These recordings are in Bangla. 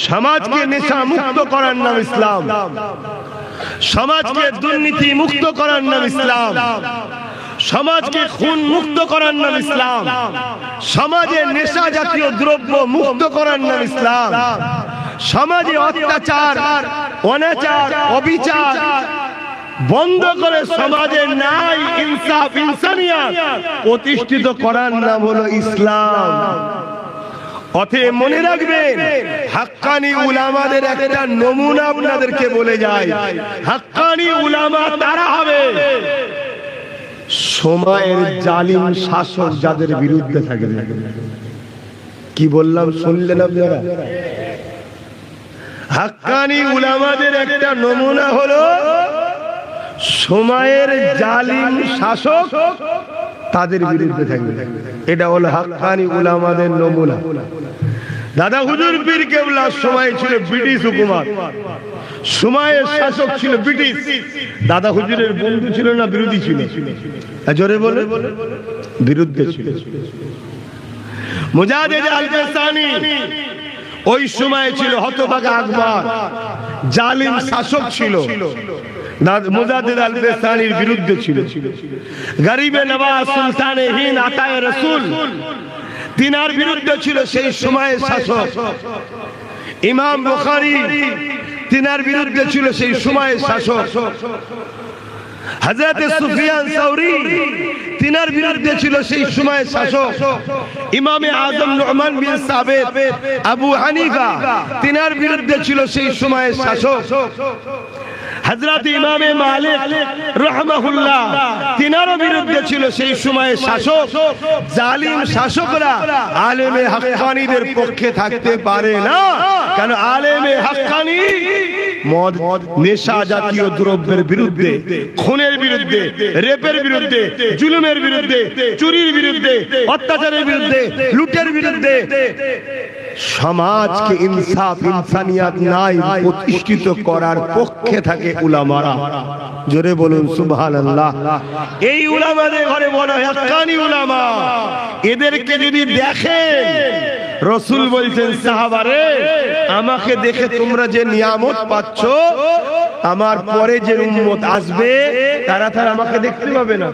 সমাজকে নেশা মুক্ত করার নাম ইসলাম, সমাজকে দুর্নীতি মুক্ত করার নাম ইসলাম, সমাজকে খুন মুক্ত করার নাম ইসলাম, সমাজে নেশা জাতীয় দ্রব্য মুক্ত করার নাম ইসলাম, সমাজে অত্যাচার অনাচার অবিচার বন্ধ করে সমাজে ন্যায় ইনসাফ ইনসানিয়ত প্রতিষ্ঠিত করার নাম হলো ইসলাম। অতএব মনে রাখবেন, হাক্কানি উলামাদের একটা নমুনা আপনাদেরকে বলে যায়। হাক্কানি উলামা তারা হবে সময়ের জালিম শাসক যাদের বিরুদ্ধে থাকবে। কি বললাম শুনলেন আপনারা? হাক্কানি উলামাদের একটা নমুনা হলো সময়ের জালিম শাসক তাদের বিরুদ্ধে থাকবে। এটা হলো হাক্কানি উলামাদের নমুনা। দাদা হুজুর পীর কেবলার সময় ছিল ব্রিটিশ হুকুমত, সময়ের শাসক ছিল ব্রিটিশ। দাদা হুজুরের বন্ধু ছিল না বিরোধী ছিল? জোরে বলে বিরুদ্ধে ছিল। মুজাহিদ আল-কাসানি ওই সময় ছিল হতভাগা আকবর, জালিম শাসক ছিল, মুজাহিদ আল-কাসানির বিরুদ্ধে ছিল। গরিবে নওয়াজ সুলতানে হিন্দ আতায়ে রাসূল তিনার বিরুদ্ধে ছিল সেই সময়ের শাসক। ইমাম বুখারী তিনার বিরুদ্ধে ছিল সেই সময়ের শাসক। হযরত সুফিয়ান সাউরি তিনার বিরুদ্ধে ছিল সেই সময়ের শাসক। ইমামে আযম নুমান বিন সাবিত আবু হানিফা তিনার বিরুদ্ধে ছিল সেই সময়ের শাসক। হযরত ইমামে মালিক রাহমাহুল্লাহ তিনার বিরুদ্ধে ছিল সেই সময়ের শাসক। জালিম শাসকরা আলেমে হাক্কানিদের পক্ষে থাকতে পারে না, কারণ আলেমে হাক্কানি মদ নেশা জাতীয় দ্রব্যের বিরুদ্ধে, খুনের বিরুদ্ধে, রেপের বিরুদ্ধে, জুলুমের বিরুদ্ধে, চুরির বিরুদ্ধে, অত্যাচারের বিরুদ্ধে, লুটের বিরুদ্ধে, সমাজকে ইনসাফ ইনসানিয়ত নাই প্রতিষ্ঠিত করার পক্ষে থাকে উলামারা। জোরে বলুন সুবহানাল্লাহ। এই উলামাদের ঘরে বড় হাক্কানি উলামা। এদেরকে যদি দেখেন, রাসূল বলছেন সাহাবারে, আমাকে দেখে তোমরা যে নিয়ামত পাচ্ছ, আমার পরে যে উম্মত আসবে তারা আমাকে দেখতে পাবে না।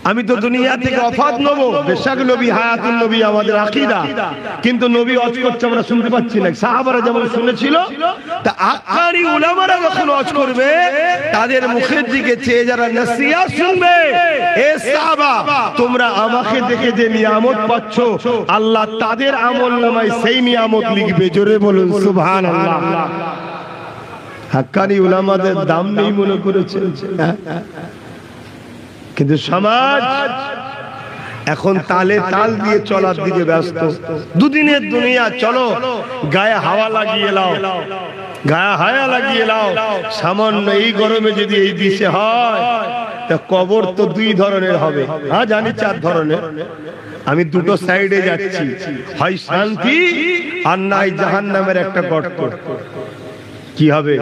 আমি তো দুনিয়া থেকে ওফাত নেব, বেশক নবী হায়াতুন নবী আমাদের আকীদা, কিন্তু নবী ওয়াজ করছে আমরা শুনতে পাচ্ছি না। সাহাবারা যেমন শুনেছিল, তা হাক্কানি উলামারা যখন ওয়াজ করবে তাদের মুখের দিকে চেয়ে যারা নসিহত শুনবে, এ সাহাবা তোমরা আমাকে দেখে যে নিয়ামত পাচ্ছ, আল্লাহ তাদের আমলনামায় সেই নিয়ামত লিখবে। জোরে বলুন সুবহানাল্লাহ। হাক্কানি উলামাদের দাম নেই মনে করেছেন, কিন্তু সমাজ এখন তালে তাল দিয়ে চলার দিকে ব্যস্ত। দুদিনের দুনিয়া, চলো গায়ে হাওয়া লাগিয়ে লাও, গায়ে হাওয়া লাগিয়ে লাও। সামান্য এই গরমে যদি এই দিশে হয়, তা কবর তো দুই ধরনের হবে। হ্যাঁ জানি চার ধরনের, আমি দুটো সাইডে যাচ্ছি, হয় শান্তি আর নাই জাহান্নামের একটা গর্ত। কি হবে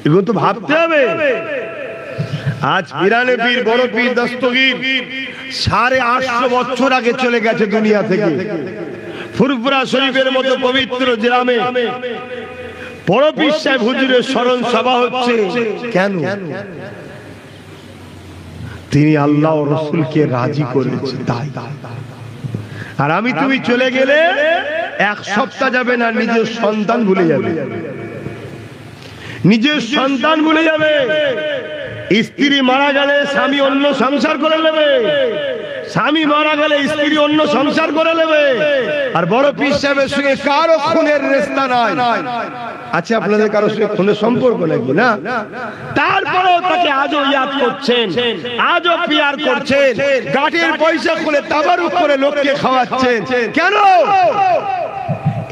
এগুলো তো ভাবতে হবে। আজ পিরানে পীর, বড় পীর দস্তগীর 850 বছর আগে চলে গেছে দুনিয়া থেকে। ফুরফুরা শরীফের মতো পবিত্র গ্রামে বড় পীর সাহেব হুজুরের স্মরণ সভা হচ্ছে। কেন? তিনি আল্লাহ ও রাসূলকে রাজি করেছেন তাই। আর আমি তুমি চলে গেলে এক সপ্তাহ যাবে না, নিজের সন্তান ভুলে যাবে, নিজের সন্তান ভুলে যাবে। স্ত্রী মারা গেলে স্বামী অন্য সংসার করে নেবে, স্বামী মারা গেলে স্ত্রী অন্য সংসার করে নেবে। আর বড় পীর সাহেবের সঙ্গে কারো খুনের রেস্তা নাই। আচ্ছা, আপনাদের কারো সঙ্গে খুনের সম্পর্ক নাকি? না। তারপরেও তাকে আজও ইয়াদ করছেন, আজও পিয়ার করছেন, গাটের পয়সা খুলে তাবারুক করে লোককে খাওয়াচ্ছেন। কেন?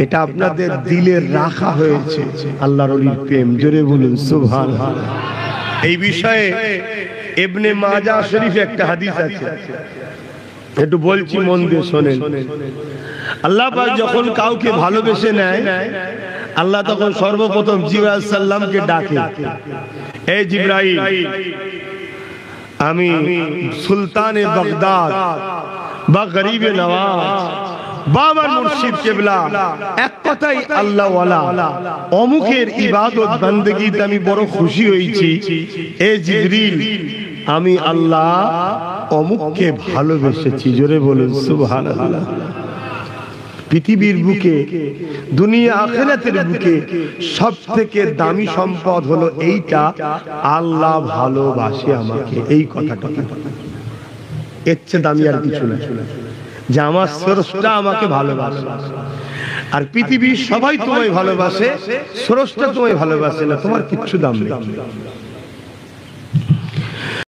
এটা আপনাদের দিলের রাখা হয়েছে আল্লাহর ওলির প্রেম। জোরে বলুন সুবহানাল্লাহ। এই বিষয়ে ইবনে মাজাহ শরীফে একটা হাদিস আছে, একটু বলছি মন দিয়ে শোনেন। আল্লাহ পাক যখন কাউকে ভালোবেসে নেয়, আল্লাহ তখন সর্বপ্রথম জিবরাইল সাল্লামকে ডাকে, এই জিবরাইল, আমি সুলতানে বাগদাদ বা গরিবে নওয়াজ বাবার মুর্শিদ কেবলা এক কথাই আল্লাহ ওয়ালা অমুকের ইবাদত বান্দেগীতে আমি বড় খুশি হয়েছি, এ জিবরিল আমি আল্লাহ অমুককে ভালোবেসেছি। জোরে বলুন সুবহানাল্লাহ। পৃথিবীর বুকে, দুনিয়া আখিরাতের বুকে সবথেকে দামি সম্পদ হলো এইটা, আল্লাহ ভালোবাসে আমাকে। এই কথাটা এর চেয়ে দামি আর কিছু না, যে আমার স্রষ্টা আমাকে ভালোবাসে। আর পৃথিবীর সবাই তোমায় ভালোবাসে, স্রষ্টা তোমায় ভালোবাসে না, তোমার কিচ্ছু দাম নেই।